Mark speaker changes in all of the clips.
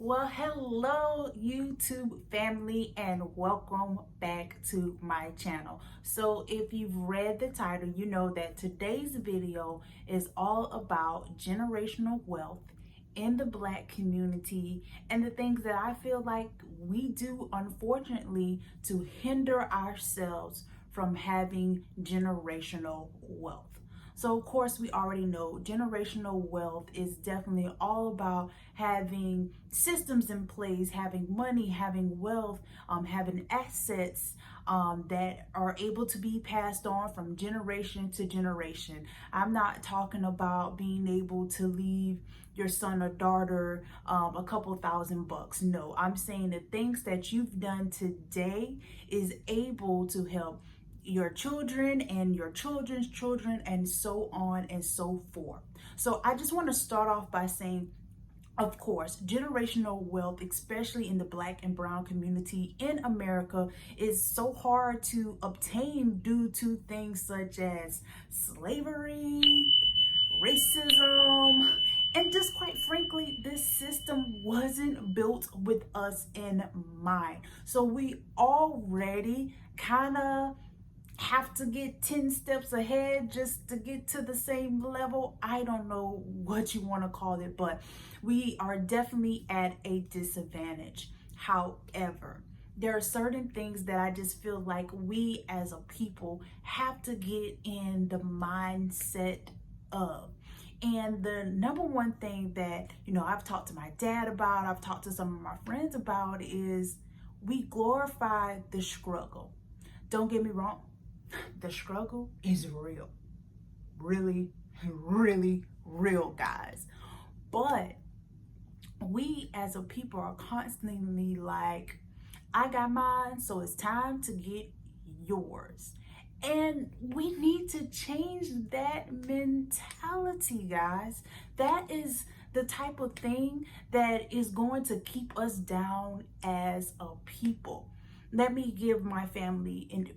Speaker 1: Well, hello YouTube family and welcome back to my channel. So if you've read the title, you know that today's video is all about generational wealth in the Black community and the things that I feel like we do, unfortunately, to hinder ourselves from having generational wealth. So of course we already know generational wealth is definitely all about having systems in place, having money, having wealth, having assets that are able to be passed on from generation to generation. I'm not talking about being able to leave your son or daughter a couple $1,000. No, I'm saying the things that you've done today is able to help your children and your children's children and so on and so forth. So I just want to start off by saying, of course, generational wealth, especially in the Black and brown community in America, is so hard to obtain due to things such as slavery, racism, and just quite frankly, this system wasn't built with us in mind. So we already kind of have to get 10 steps ahead just to get to the same level. I don't know what you want to call it, but we are definitely at a disadvantage. However, there are certain things that I just feel like we as a people have to get in the mindset of. And the number one thing that, I've talked to my dad about, I've talked to some of my friends about is we glorify the struggle. Don't get me wrong. The struggle is real. Really, really real, guys. But we as a people are constantly like, I got mine, so it's time to get yours. And we need to change that mentality, guys. That is the type of thing that is going to keep us down as a people. Let me give my family and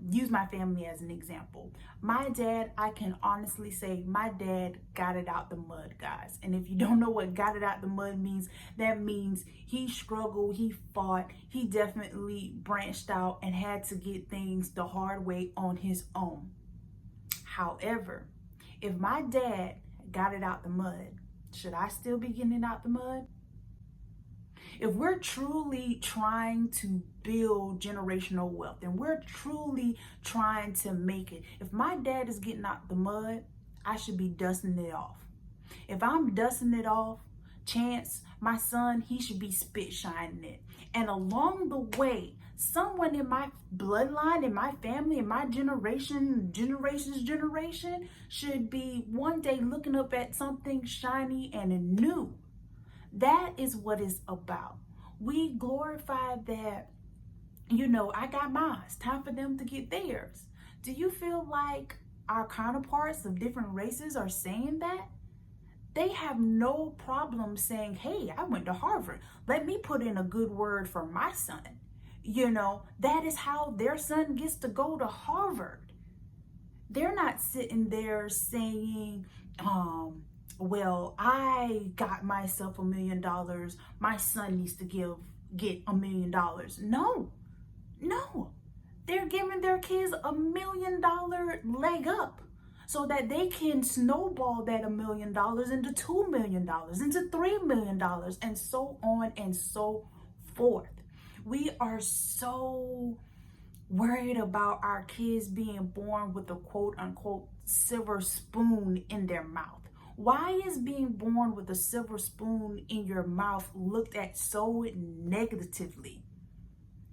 Speaker 1: use my family as an example. My dad, I can honestly say my dad got it out the mud, guys. And if you don't know what got it out the mud means, that means he struggled, he fought, he definitely branched out and had to get things the hard way on his own. However, if my dad got it out the mud, should I still be getting it out the mud? If we're truly trying to build generational wealth and we're truly trying to make it, if my dad is getting out the mud, I should be dusting it off. If I'm dusting it off, Chance, my son, he should be spit shining it. And along the way, someone in my bloodline, in my family, in my generation should be one day looking up at something shiny and new. That is what it's about. We glorify that, I got mine. It's time for them to get theirs. Do you feel like our counterparts of different races are saying that? They have no problem saying, hey, I went to Harvard. Let me put in a good word for my son. That is how their son gets to go to Harvard. They're not sitting there saying, well, I got myself $1 million. My son needs to get $1 million. No. They're giving their kids $1 million leg up so that they can snowball that $1 million into $2 million, into $3 million, and so on and so forth. We are so worried about our kids being born with a quote unquote silver spoon in their mouth. Why is being born with a silver spoon in your mouth looked at so negatively?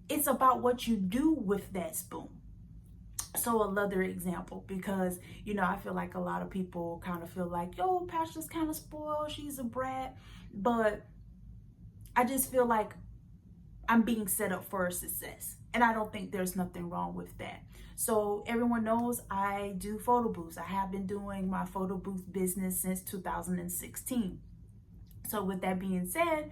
Speaker 1: It's about what you do with that spoon. So another example, because, I feel like a lot of people kind of feel like, yo, Pastor's kind of spoiled, she's a brat. But I just feel like I'm being set up for success. And I don't think there's nothing wrong with that. So everyone knows I do photo booths. I have been doing my photo booth business since 2016. So with that being said,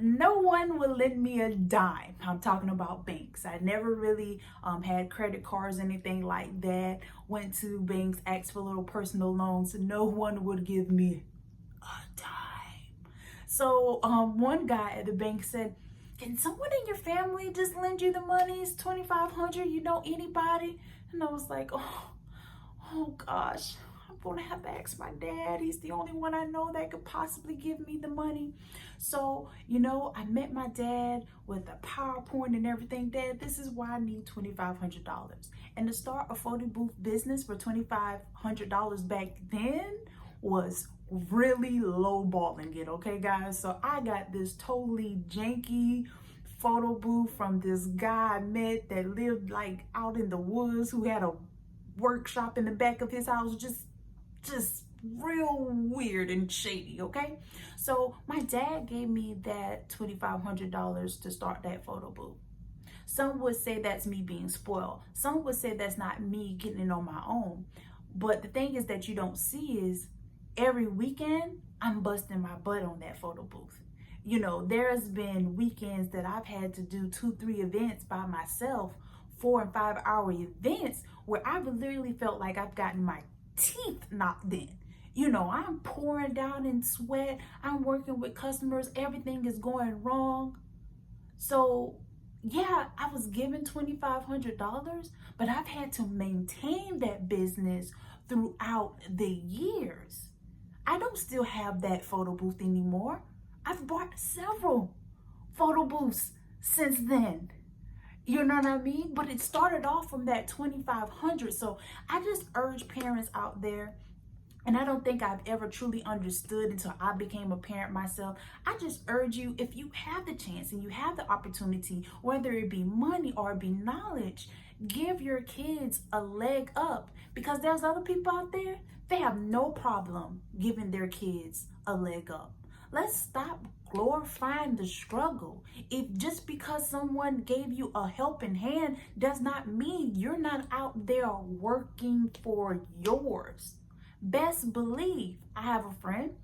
Speaker 1: no one will lend me a dime. I'm talking about banks. I never really had credit cards, anything like that. Went to banks, asked for little personal loans. No one would give me a dime. So one guy at the bank said, can someone in your family just lend you the money? It's 2,500. You know anybody? And I was like, oh gosh, I'm gonna have to ask my dad. He's the only one I know that could possibly give me the money. So, I met my dad with a PowerPoint and everything. Dad, this is why I need $2,500. And to start a photo booth business for $2,500 back then was really lowballing it, okay, guys? So I got this totally janky photo booth from this guy I met that lived like out in the woods, who had a workshop in the back of his house, just real weird and shady, okay? So my dad gave me that $2,500 to start that photo booth. Some would say that's me being spoiled. Some would say that's not me getting it on my own. But the thing is that you don't see is every weekend I'm busting my butt on that photo booth. There's been weekends that I've had to do 2-3 events by myself, 4 and 5 hour events, where I've literally felt like I've gotten my teeth knocked in. I'm pouring down in sweat. I'm working with customers. Everything is going wrong. So yeah, I was given $2,500, but I've had to maintain that business throughout the years. I don't still have that photo booth anymore. I've bought several photo booths since then. You know what I mean? But it started off from that $2,500. So I just urge parents out there, and I don't think I've ever truly understood until I became a parent myself. I just urge you, if you have the chance and you have the opportunity, whether it be money or it be knowledge, give your kids a leg up, because there's other people out there, they have no problem giving their kids a leg up. Let's stop glorifying the struggle. If just because someone gave you a helping hand does not mean you're not out there working for yours. Best believe I have a friend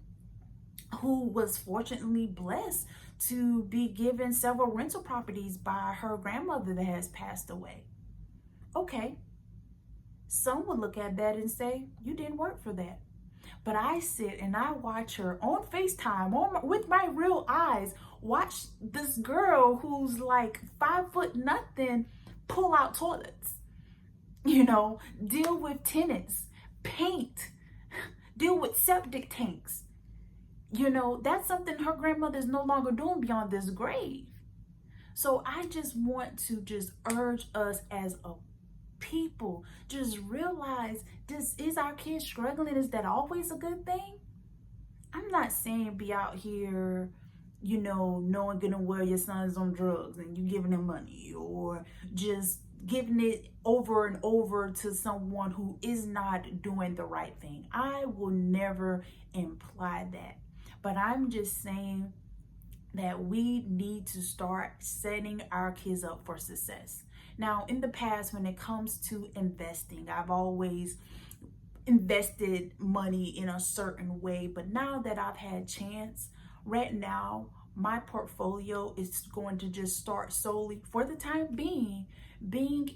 Speaker 1: who was fortunately blessed to be given several rental properties by her grandmother that has passed away. Okay, some would look at that and say, you didn't work for that. But I sit and I watch her on FaceTime with my real eyes, watch this girl who's like 5 foot nothing pull out toilets, deal with tenants, paint, deal with septic tanks. That's something her grandmother is no longer doing beyond this grave. So I just want to urge us as a people, just realize, is our kids struggling? Is that always a good thing? I'm not saying be out here, knowing good and well your son's on drugs and you giving him money, or just giving it over and over to someone who is not doing the right thing. I will never imply that, but I'm just saying that we need to start setting our kids up for success. Now, in the past, when it comes to investing, I've always invested money in a certain way, but now that I've had chance, right now, my portfolio is going to just start solely, for the time being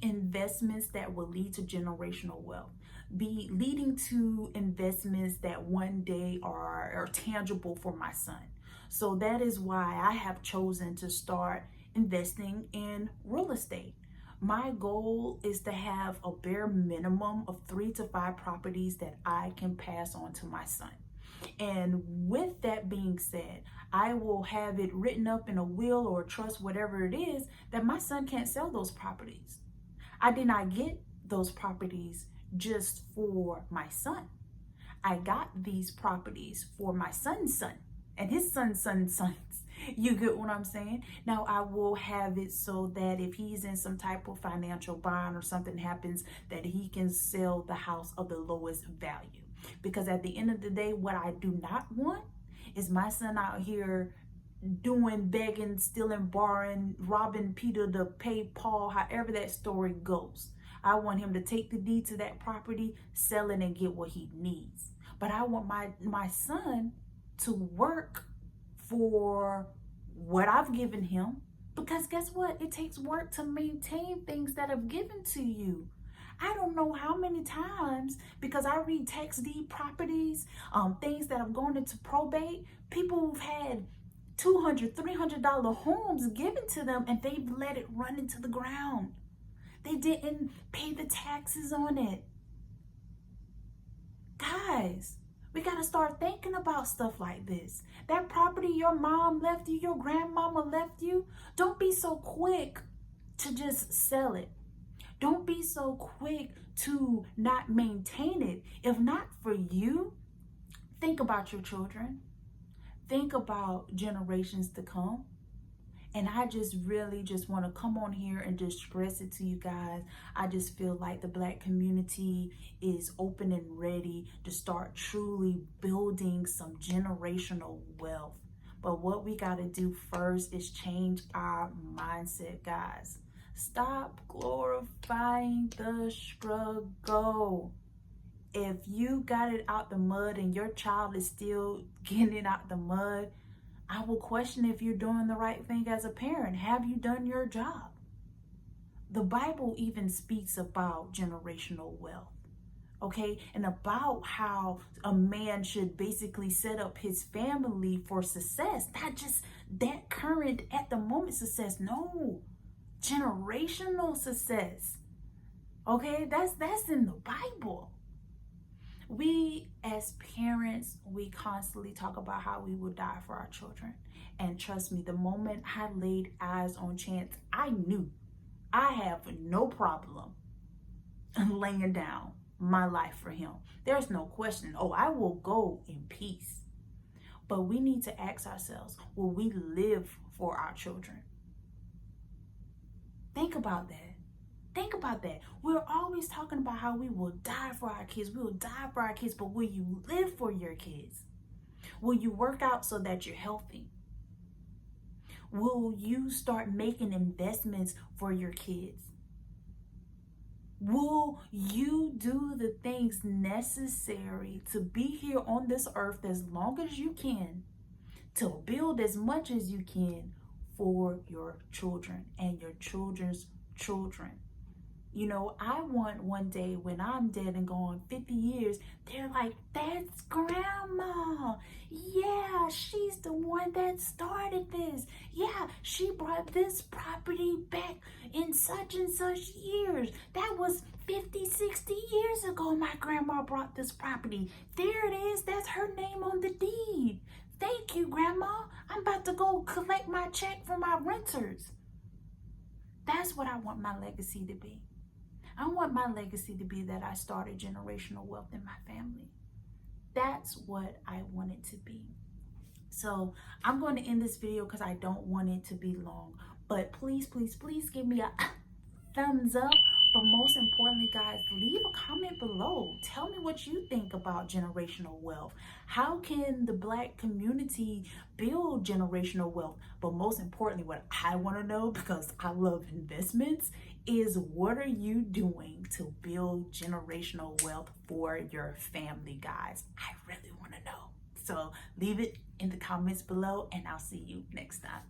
Speaker 1: investments that will lead to generational wealth, be leading to investments that one day are tangible for my son. So that is why I have chosen to start investing in real estate. My goal is to have a bare minimum of 3 to 5 properties that I can pass on to my son. And with that being said, I will have it written up in a will or a trust, whatever it is, that my son can't sell those properties. I did not get those properties just for my son. I got these properties for my son's son and his son's son's sons. You get what I'm saying? Now, I will have it so that if he's in some type of financial bind or something happens, that he can sell the house of the lowest value. Because at the end of the day, what I do not want is my son out here doing, begging, stealing, borrowing, robbing Peter to pay Paul, however that story goes. I want him to take the deed to that property, sell it, and get what he needs. But I want my son to work for what I've given him, because guess what? It takes work to maintain things that I've given to you. I don't know how many times, because I read tax deed properties, things that have gone into probate, people who've had $200, $300 homes given to them, and they've let it run into the ground. They didn't pay the taxes on it. Guys, we got to start thinking about stuff like this. That property your mom left you, your grandmama left you, don't be so quick to just sell it. Don't be so quick to not maintain it. If not for you, think about your children. Think about generations to come. And I just really just want to come on here and just stress it to you guys. I just feel like the Black community is open and ready to start truly building some generational wealth. But what we got to do first is change our mindset, guys. Stop glorifying the struggle. If you got it out the mud and your child is still getting it out the mud, I will question if you're doing the right thing as a parent. Have you done your job? The Bible even speaks about generational wealth, okay? And about how a man should basically set up his family for success, not just that current at the moment success. No, generational success, okay? That's in the Bible. We as parents, we constantly talk about how we will die for our children. And trust me, the moment I laid eyes on Chance, I knew I have no problem laying down my life for him. There's no question. Oh, I will go in peace. But we need to ask ourselves, will we live for our children? Think about that. Think about that. We're always talking about how we will die for our kids. We will die for our kids, but will you live for your kids? Will you work out so that you're healthy? Will you start making investments for your kids? Will you do the things necessary to be here on this earth as long as you can, to build as much as you can for your children and your children's children? You know, I want one day when I'm dead and gone 50 years, they're like, that's grandma. Yeah, she's the one that started this. Yeah, she brought this property back in such and such years. That was 50, 60 years ago my grandma brought this property. There it is. That's her name on the deed. Thank you, Grandma. I'm about to go collect my check from my renters. That's what I want my legacy to be. I want my legacy to be that I started generational wealth in my family. That's what I want it to be. So I'm going to end this video because I don't want it to be long. But please, please, please give me a thumbs up. But most importantly, guys, leave a comment below. Tell me what you think about generational wealth. How can the Black community build generational wealth? But most importantly, what I want to know, because I love investments, is what are you doing to build generational wealth for your family, guys? I really want to know. So leave it in the comments below, and I'll see you next time.